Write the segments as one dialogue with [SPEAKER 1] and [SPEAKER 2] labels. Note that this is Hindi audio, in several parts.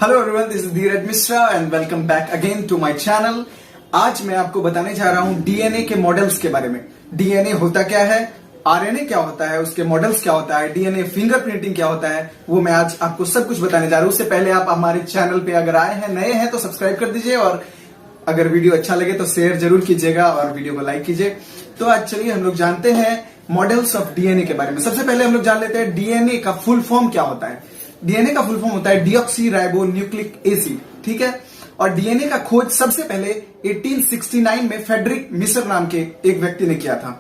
[SPEAKER 1] Hello everyone, this is Dheeraj Mishra and welcome back again to my channel. आज मैं आपको बताने जा रहा हूं डीएनए के मॉडल्स के बारे में। डीएनए होता क्या है, आरएनए क्या होता है, उसके मॉडल्स क्या होता है, डीएनए फिंगरप्रिंटिंग क्या होता है, वो मैं आज आपको सब कुछ बताने जा रहा हूं। उससे पहले आप हमारे चैनल पे अगर आए हैं, नए हैं तो सब्सक्राइब कर दीजिए और अगर वीडियो अच्छा लगे तो शेयर जरूर कीजिएगा और वीडियो को लाइक कीजिए। तो आज चलिए हम लोग जानते हैं मॉडल्स ऑफ डीएनए के बारे में। सबसे पहले हम लोग जान लेते हैं डीएनए का फुल फॉर्म क्या होता है। डीएनए का फुल फॉर्म होता है डीऑक्सी राइबो न्यूक्लिक एसिड, ठीक है। और डीएनए का खोज सबसे पहले 1869 में फेडरिक मिसर नाम के एक व्यक्ति ने किया था।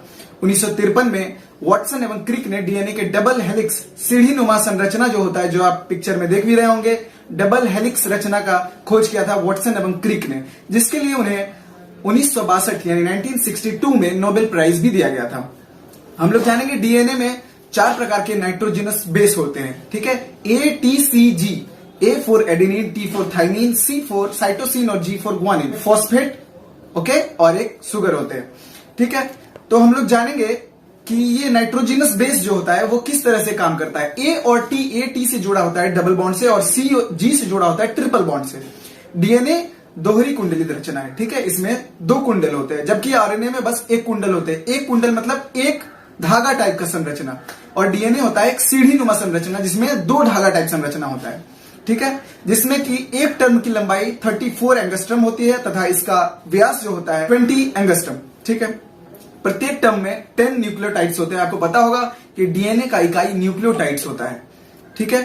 [SPEAKER 1] 1953 में वॉटसन एवं क्रिक ने डीएनए के डबल हेलिक्स सीढ़ी नुमा संरचना जो होता है, जो आप पिक्चर में देख भी रहे होंगे, डबल हेलिक्स रचना का खोज किया था वॉटसन एवं क्रिक ने, जिसके लिए उन्हें 1962 यानी 1962 में नोबेल प्राइज भी दिया गया था। हम लोग जानेंगे डीएनए में 4 प्रकार के नाइट्रोजनस बेस होते हैं, ठीक है। ATCG, A for adenine, T for thymine, C for cytosine और G for guanine, phosphate, okay, और एक सुगर होते हैं, ठीक है। तो हम लोग जानेंगे कि ये नाइट्रोजनस बेस जो होता है वो किस तरह से काम करता है। A और T, A T से जुड़ा होता है डबल बॉन्ड से और C G से जुड़ा होता है ट्रिपल बॉन्ड से। डीएनए दोहरी कुंडलित रचना है, ठीक है। इसमें 2 कुंडल होते हैं, जबकि आरएनए में बस 1 कुंडल होते हैं। एक कुंडल मतलब एक धागा टाइप का संरचना, और डीएनए होता है एक सीढ़ी नुमा संरचना जिसमें 2 धागा टाइप संरचना होता है, ठीक है। जिसमें कि एक टर्म की लंबाई 34 एंगस्ट्रम होती है तथा इसका व्यास जो होता है 20 एंगस्ट्रम, ठीक है। प्रत्येक टर्म में 10 न्यूक्लियोटाइड्स होते हैं। आपको पता होगा कि डीएनए का इकाई न्यूक्लियोटाइड्स होता है, ठीक है।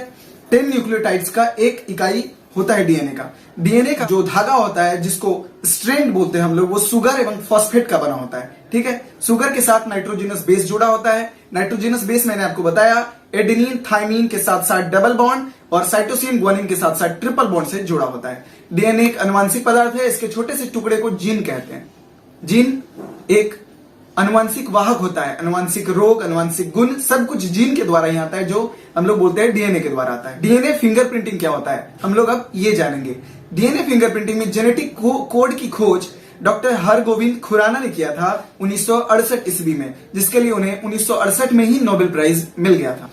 [SPEAKER 1] 10 न्यूक्लियोटाइड्स का एक इकाई होता है डीएनए का। डीएनए का जो धागा होता है, जिसको स्ट्रैंड बोलते हैं हम लोग, वो सुगर एवं फॉस्फेट का बना होता है, ठीक है। सुगर के साथ नाइट्रोजनस बेस जुड़ा होता है। नाइट्रोजनस बेस मैंने आपको बताया एडेनिन थाइमिन के साथ साथ डबल बॉन्ड और साइटोसिन ग्वानिन के साथ साथ ट्रिपल बॉन्ड से जुड़ा होता है। डीएनए एक अनुवांशिक पदार्थ है। इसके छोटे से टुकड़े को जीन कहते हैं। जीन एक अनुवांशिक वाहक होता है। अनुवांशिक रोग, अनुवांशिक गुण, सब कुछ जीन के द्वारा ही आता है, जो हम लोग बोलते हैं डीएनए के द्वारा आता है। डीएनए फिंगरप्रिंटिंग क्या होता है, हम लोग अब ये जानेंगे। डीएनए फिंगरप्रिंटिंग में जेनेटिक कोड की खोज डॉक्टर हरगोविंद खुराना ने किया था 1968 ईस्वी में, जिसके लिए उन्हें 1968 में ही नोबेल प्राइज मिल गया था।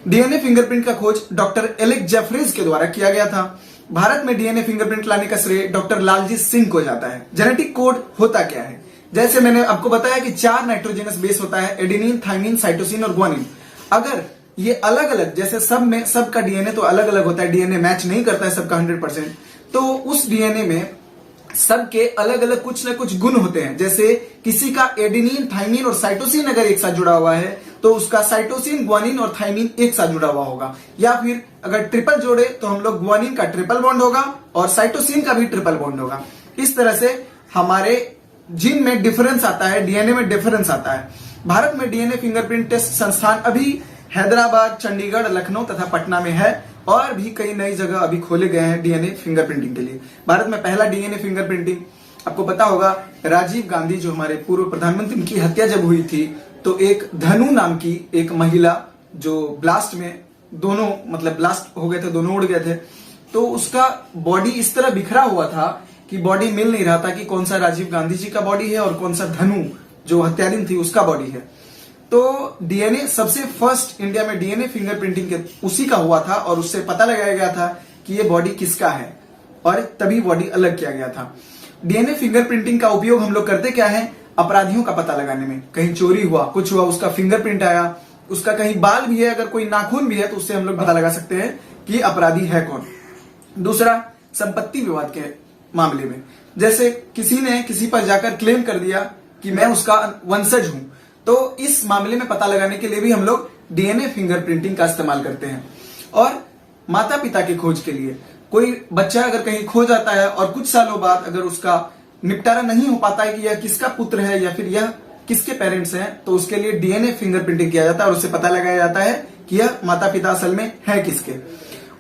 [SPEAKER 1] डीएनए फिंगरप्रिंट का खोज डॉक्टर एलेक जेफरीज के द्वारा किया गया था। भारत में डीएनए फिंगरप्रिंट लाने का श्रेय डॉक्टर लालजीत सिंह को जाता है। जेनेटिक कोड होता क्या है, जैसे मैंने आपको बताया कि 4 नाइट्रोजनस बेस होता है, एडेनिन, थाइमिन, साइटोसिन और ग्वानिन। अगर ये अलग अलग, जैसे सबका डीएनए तो अलग अलग होता है, डीएनए मैच नहीं करता है सबका 100%, तो उस डीएनए में सबके अलग अलग कुछ न कुछ गुण होते हैं। जैसे किसी का एडेनिन, थाइमिन और साइटोसिन अगर एक साथ जुड़ा हुआ है तो उसका साइटोसिन, ग्वानिन और थाइमिन एक साथ जुड़ा हुआ होगा। या फिर अगर ट्रिपल जोड़े तो हम लोग ग्वानिन का ट्रिपल बॉन्ड होगा और साइटोसिन का भी ट्रिपल बॉन्ड होगा। इस तरह से हमारे जीन में डिफरेंस आता है, डीएनए में डिफरेंस आता है। भारत में डीएनए फिंगरप्रिंट टेस्ट संस्थान अभी हैदराबाद, चंडीगढ़, लखनऊ तथा पटना में है और भी कई नई जगह अभी खोले गए हैं डीएनए फिंगरप्रिंटिंग के लिए। भारत में पहला डीएनए फिंगरप्रिंटिंग, आपको पता होगा, राजीव गांधी जो हमारे पूर्व प्रधानमंत्री, उनकी हत्या जब हुई थी तो एक धनु नाम की एक महिला जो ब्लास्ट में दोनों मतलब ब्लास्ट हो गए थे, दोनों उड़ गए थे, तो उसका बॉडी इस तरह बिखरा हुआ था कि बॉडी मिल नहीं रहा था कि कौन सा राजीव गांधी जी का बॉडी है और कौन सा धनु जो हत्यारिन थी उसका बॉडी है। तो डीएनए सबसे फर्स्ट इंडिया में डीएनए फिंगरप्रिंटिंग के उसी का हुआ था और उससे पता लगाया गया था कि ये बॉडी किसका है और तभी बॉडी अलग किया गया था। डीएनए फिंगरप्रिंटिंग का उपयोग हम लोग करते क्या है, अपराधियों का पता लगाने में। कहीं चोरी हुआ, कुछ हुआ, उसका फिंगरप्रिंट आया, उसका कहीं बाल भी है, अगर कोई नाखून भी है तो उससे हम लोग पता लगा सकते हैं कि अपराधी है कौन। दूसरा, संपत्ति विवाद के मामले में, जैसे किसी ने किसी पर जाकर क्लेम कर दिया कि मैं उसका वंशज हूं, तो इस मामले में पता लगाने के लिए भी हम लोग डीएनए फिंगरप्रिंटिंग का इस्तेमाल करते हैं। और माता पिता की खोज के लिए, कोई बच्चा अगर कहीं खो जाता है और कुछ सालों बाद अगर उसका निपटारा नहीं हो पाता है कि यह किसका पुत्र है या फिर यह किसके पेरेंट्स हैं, तो उसके लिए डीएनए फिंगरप्रिंटिंग किया जाता है और उससे पता लगाया जाता है कि यह माता पिता असल में है किसके।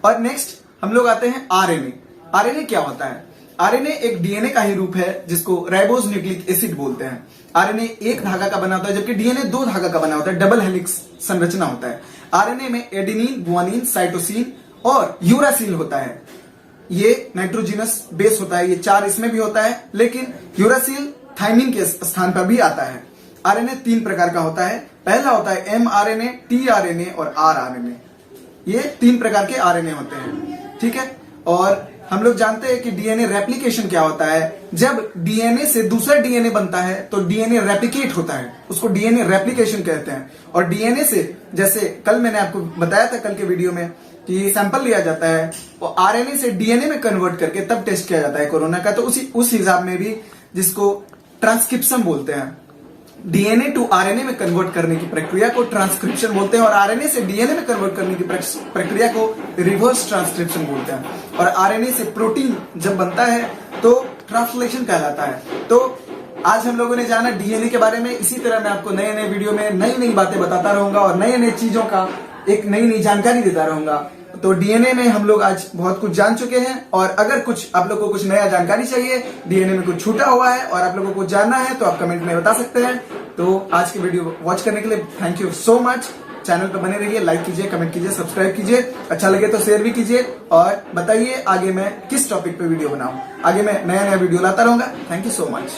[SPEAKER 1] और नेक्स्ट हम लोग आते हैं आरएनए। आरएनए क्या होता है? आरएनए एक डीएनए का ही रूप है जिसको राइबोज न्यूक्लिक एसिड बोलते हैं। आरएनए एक धागा का बना होता है, जबकि डीएनए 2 धागा का बना होता है, डबल हेलिक्स संरचना होता है। आरएनए में एडेनिन, ग्वानिन, साइटोसिन और यूरासिल होता है। ये नाइट्रोजनस बेस होता है, ये 4 इसमें भी होता है, लेकिन यूरासिल थाइमिन के स्थान पर भी आता है। आरएनए 3 प्रकार का होता है। पहला होता है एमआरएनए, टीआरएनए और आरआरएनए। ये 3 प्रकार के आरएनए होते हैं, ठीक है। और हम लोग जानते हैं कि डीएनए रेप्लिकेशन क्या होता है। जब डीएनए से दूसरा डीएनए बनता है तो डीएनए रेप्लिकेट होता है, उसको डीएनए रेप्लिकेशन कहते हैं। और डीएनए से, जैसे कल मैंने आपको बताया था कल के वीडियो में कि सैंपल लिया जाता है और आरएनए से डीएनए में कन्वर्ट करके तब टेस्ट किया जाता है कोरोना का। तो उस हिसाब में भी, जिसको ट्रांसक्रिप्शन बोलते हैं, डीएनए टू आरएनए में कन्वर्ट करने की प्रक्रिया को ट्रांसक्रिप्शन बोलते हैं, और आरएनए से डीएनए में कन्वर्ट करने की प्रक्रिया को रिवर्स ट्रांसक्रिप्शन बोलते हैं। और आरएनए से प्रोटीन जब बनता है तो ट्रांसलेशन कहलाता है। तो आज हम लोगों ने जाना डीएनए के बारे में। इसी तरह मैं आपको नए नए वीडियो में नई नई बातें बताता रहूंगा और नए नए चीजों का एक नई नई जानकारी देता रहूंगा। तो डीएनए में हम लोग आज बहुत कुछ जान चुके हैं, और अगर कुछ आप लोगों को कुछ नया जानकारी चाहिए, डीएनए में कुछ छूटा हुआ है और आप लोगों को जानना है, तो आप कमेंट में बता सकते हैं। तो आज की वीडियो वॉच करने के लिए thank you so much. Channel पर बने रहिए, लाइक कीजिए, कमेंट कीजिए, सब्सक्राइब कीजिए, अच्छा लगे तो शेयर भी कीजिए, और बताइए आगे मैं किस टॉपिक पे वीडियो बनाऊं। आगे मैं नया नया वीडियो लाता रहूंगा। Thank you so much.